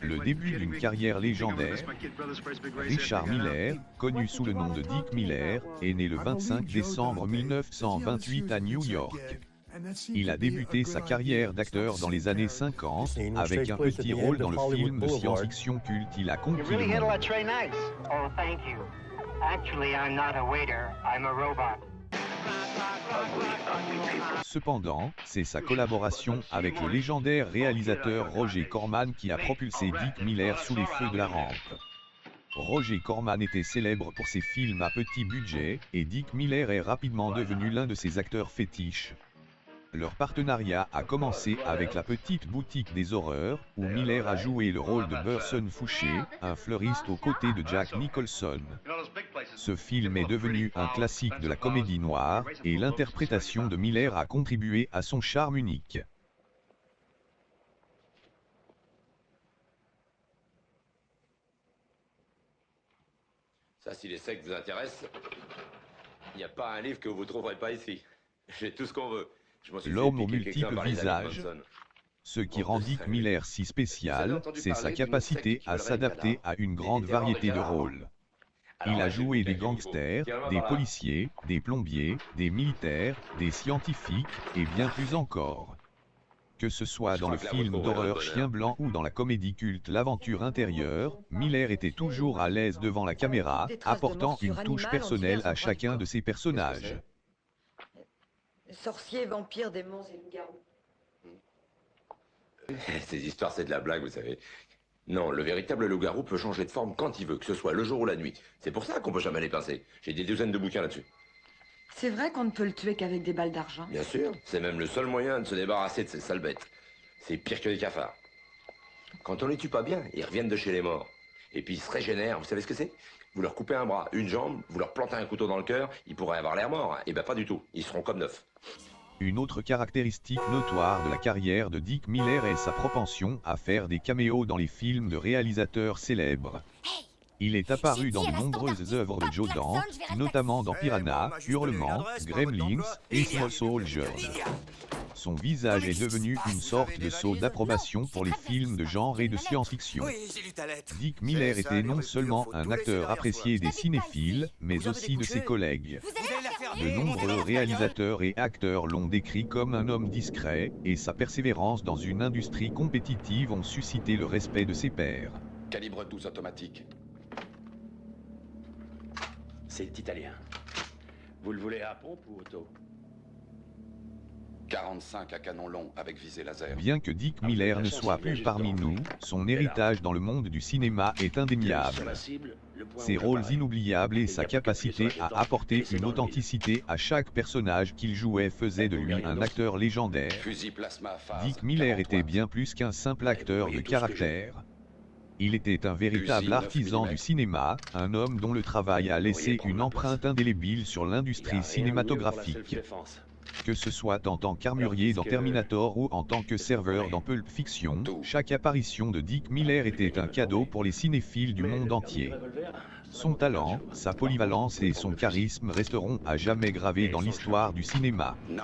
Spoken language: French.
Le début d'une carrière légendaire. Richard Miller, connu sous le nom de Dick Miller, est né le 25 décembre 1928 à New York. Il a débuté sa carrière d'acteur dans les années 50, avec un petit rôle dans le film de science-fiction culte Il a conquis le monde. Cependant, c'est sa collaboration avec le légendaire réalisateur Roger Corman qui a propulsé Dick Miller sous les feux de la rampe. Roger Corman était célèbre pour ses films à petit budget, et Dick Miller est rapidement devenu l'un de ses acteurs fétiches. Leur partenariat a commencé avec La Petite Boutique des Horreurs, où Miller a joué le rôle de Burson Fouché, un fleuriste aux côtés de Jack Nicholson. Ce film est devenu un classique de la comédie noire, et l'interprétation de Miller a contribué à son charme unique. Ça, si les sectes vous intéressent, il n'y a pas un livre que vous ne trouverez pas ici. J'ai tout ce qu'on veut. L'homme aux multiples visages. Ce qui rend Dick Miller si spécial, c'est sa capacité à s'adapter à une grande variété de rôles. Il a joué des gangsters, des policiers, des plombiers, des militaires, des scientifiques, et bien plus encore. Que ce soit dans le film d'horreur Chien Blanc ou dans la comédie culte L'Aventure intérieure, Miller était toujours à l'aise devant la caméra, apportant une touche personnelle à chacun de ses personnages. Sorciers, vampires, démons et loups-garous. Ces histoires, c'est de la blague, vous savez. Non, le véritable loup-garou peut changer de forme quand il veut, que ce soit le jour ou la nuit. C'est pour ça qu'on peut jamais les pincer. J'ai des douzaines de bouquins là-dessus. C'est vrai qu'on ne peut le tuer qu'avec des balles d'argent? Bien sûr, c'est même le seul moyen de se débarrasser de ces sales bêtes. C'est pire que les cafards. Quand on les tue pas bien, ils reviennent de chez les morts. Et puis ils se régénèrent, vous savez ce que c'est? Vous leur coupez un bras, une jambe, vous leur plantez un couteau dans le cœur, ils pourraient avoir l'air morts. Eh ben pas du tout, ils seront comme neufs. Une autre caractéristique notoire de la carrière de Dick Miller est sa propension à faire des caméos dans les films de réalisateurs célèbres. Il est apparu dans de nombreuses œuvres de Joe Dante, notamment dans Piranha, Hurlement, Gremlins et Small Soldiers. Son visage est devenu une sorte de sceau d'approbation pour les films de genre et de science-fiction. Dick Miller était non seulement un acteur apprécié des cinéphiles, mais aussi de ses collègues. De nombreux réalisateurs et acteurs l'ont décrit comme un homme discret, et sa persévérance dans une industrie compétitive ont suscité le respect de ses pairs. Calibre 12 automatique. C'est italien. Vous le voulez à pompe ou auto? 45 à canon long avec visée laser. Bien que Dick Miller ne soit plus parmi nous, son héritage dans le monde du cinéma est indéniable. Ses rôles inoubliables et sa capacité à apporter une authenticité à chaque personnage qu'il jouait faisaient de lui un acteur légendaire. Dick Miller était bien plus qu'un simple acteur de caractère. Il était un véritable artisan du cinéma, un homme dont le travail a laissé une empreinte indélébile sur l'industrie cinématographique. Que ce soit en tant qu'armurier dans Terminator ou en tant que serveur dans Pulp Fiction, chaque apparition de Dick Miller était un cadeau pour les cinéphiles du monde entier. Son talent, sa polyvalence et son charisme resteront à jamais gravés dans l'histoire du cinéma. Non.